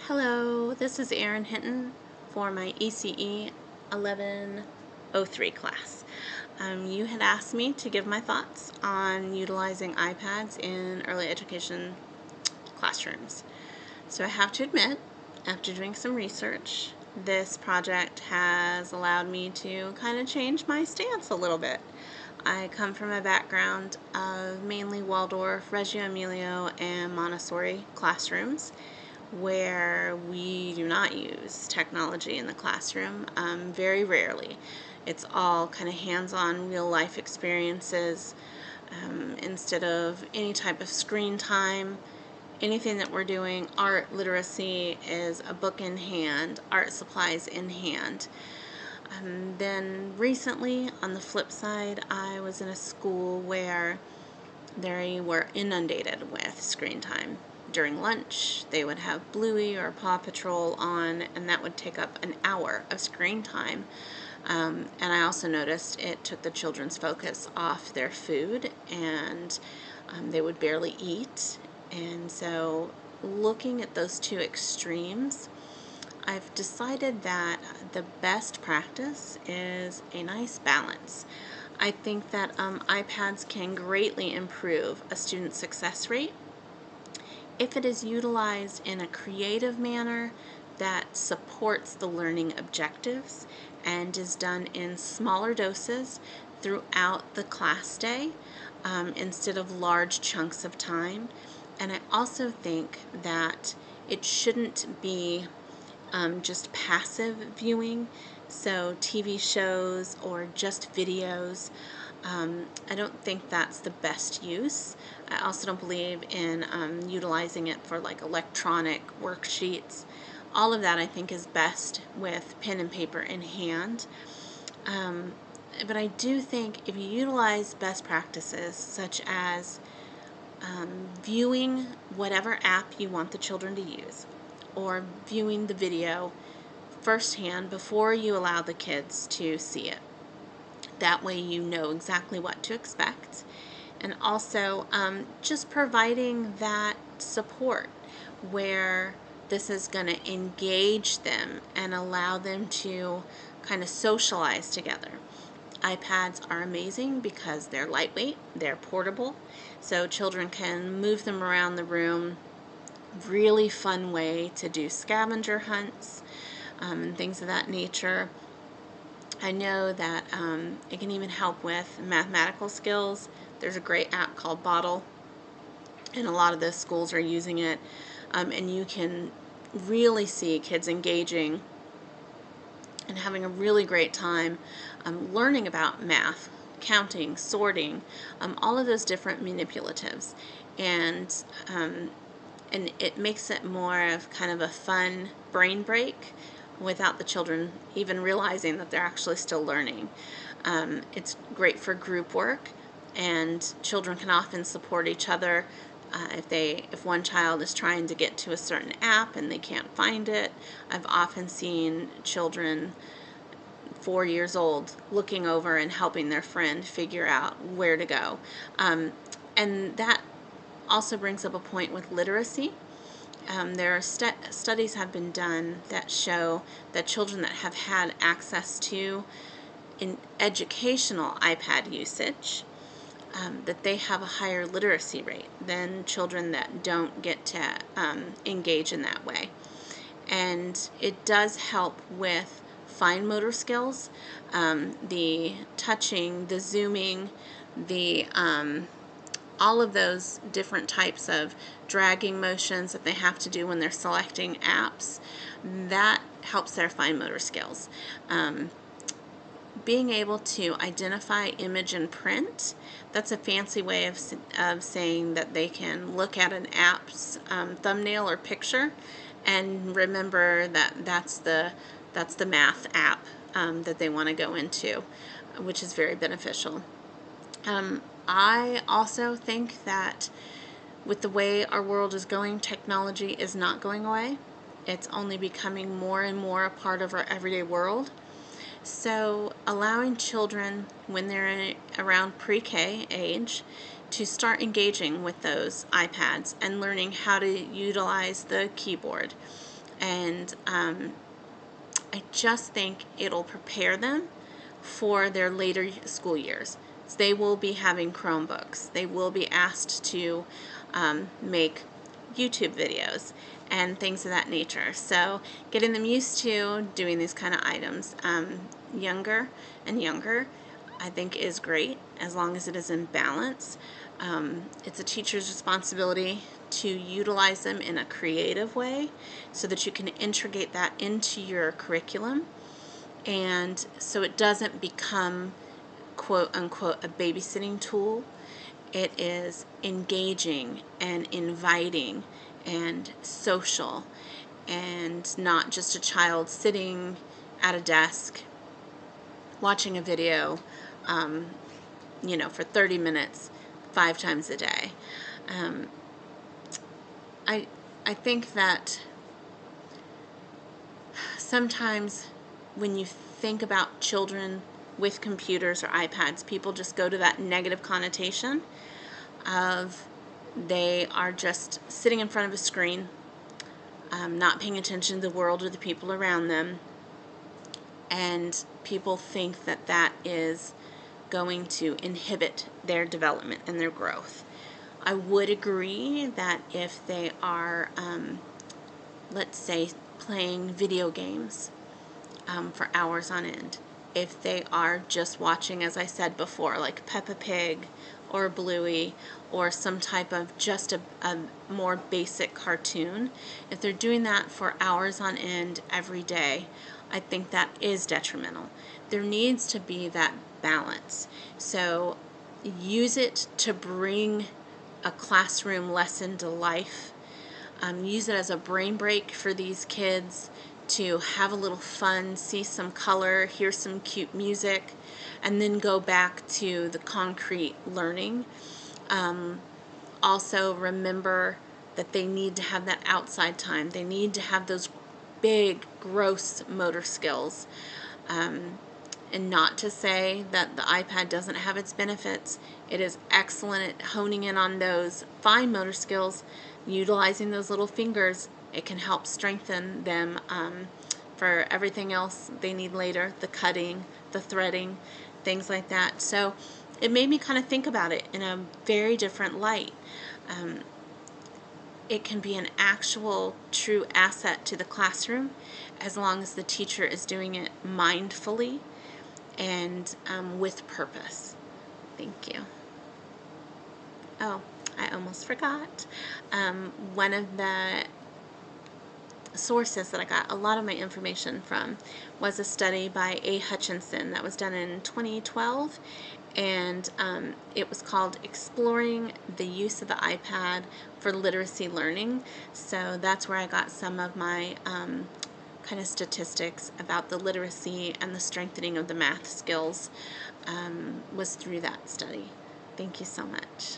Hello, this is Erin Hinton for my ECE 1103 class. You had asked me to give my thoughts on utilizing iPads in early education classrooms. So I have to admit, after doing some research, this project has allowed me to kind of change my stance a little bit. I come from a background of mainly Waldorf, Reggio Emilia, and Montessori classrooms, where we do not use technology in the classroom, very rarely. It's all kind of hands-on, real-life experiences instead of any type of screen time. Anything that we're doing, art, literacy, is a book in hand, art supplies in hand. Then recently, on the flip side, I was in a school where they were inundated with screen time. During lunch, they would have Bluey or Paw Patrol on, and that would take up an hour of screen time. And I also noticed it took the children's focus off their food, and they would barely eat. And so, looking at those two extremes, I've decided that the best practice is a nice balance. I think that iPads can greatly improve a student's success rate if it is utilized in a creative manner that supports the learning objectives and is done in smaller doses throughout the class day instead of large chunks of time. And I also think that it shouldn't be just passive viewing, so TV shows or just videos. I don't think that's the best use. I also don't believe in utilizing it for like electronic worksheets. All of that I think is best with pen and paper in hand. But I do think if you utilize best practices such as viewing whatever app you want the children to use, or viewing the video firsthand before you allow the kids to see it. That way you know exactly what to expect. And also just providing that support where this is going to engage them and allow them to kind of socialize together. iPads are amazing because they're lightweight, they're portable, so children can move them around the room. Really fun way to do scavenger hunts and things of that nature. I know that it can even help with mathematical skills. There's a great app called Bottle, and a lot of the schools are using it, and you can really see kids engaging and having a really great time learning about math, counting, sorting, all of those different manipulatives. And it makes it more of kind of a fun brain break without the children even realizing that they're actually still learning. It's great for group work, and children can often support each other. If one child is trying to get to a certain app and they can't find it, I've often seen children 4 years old looking over and helping their friend figure out where to go. And that also brings up a point with literacy. There are studies have been done that show that children that have had access to in educational iPad usage, that they have a higher literacy rate than children that don't get to engage in that way. And it does help with fine motor skills, the touching, the zooming, the all of those different types of dragging motions that they have to do when they're selecting apps. That helps their fine motor skills. Being able to identify image and print, that's a fancy way of saying that they can look at an app's thumbnail or picture and remember that that's the math app that they want to go into, which is very beneficial. I also think that with the way our world is going, technology is not going away. It's only becoming more and more a part of our everyday world. So allowing children, when they're around pre-K age, to start engaging with those iPads and learning how to utilize the keyboard, And I just think it'll prepare them for their later school years. So they will be having Chromebooks. They will be asked to make YouTube videos and things of that nature. So getting them used to doing these kind of items younger and younger, I think, is great, as long as it is in balance. It's a teacher's responsibility to utilize them in a creative way so that you can integrate that into your curriculum, and so it doesn't become quote unquote a babysitting tool. It is engaging and inviting and social, and not just a child sitting at a desk watching a video, for 30 minutes 5 times a day. I think that sometimes when you think about children with computers or iPads, people just go to that negative connotation of they are just sitting in front of a screen, not paying attention to the world or the people around them, and people think that that is going to inhibit their development and their growth. I would agree that if they are, let's say, playing video games for hours on end, if they are just watching, as I said before, like Peppa Pig or Bluey or some type of just a more basic cartoon, if they're doing that for hours on end every day, I think that is detrimental. There needs to be that balance. So use it to bring a classroom lesson to life. Use it as a brain break for these kids to have a little fun, see some color, hear some cute music, and then go back to the concrete learning. Also remember that they need to have that outside time. They need to have those big, gross motor skills. And not to say that the iPad doesn't have its benefits. It is excellent at honing in on those fine motor skills, utilizing those little fingers. It can help strengthen them for everything else they need later, the cutting, the threading, things like that. So it made me kind of think about it in a very different light. It can be an actual true asset to the classroom as long as the teacher is doing it mindfully and with purpose. Thank you. Oh, I almost forgot. One of the sources that I got a lot of my information from was a study by A. Hutchinson that was done in 2012, and it was called Exploring the Use of the iPad for Literacy Learning. So that's where I got some of my kind of statistics about the literacy and the strengthening of the math skills, was through that study. Thank you so much.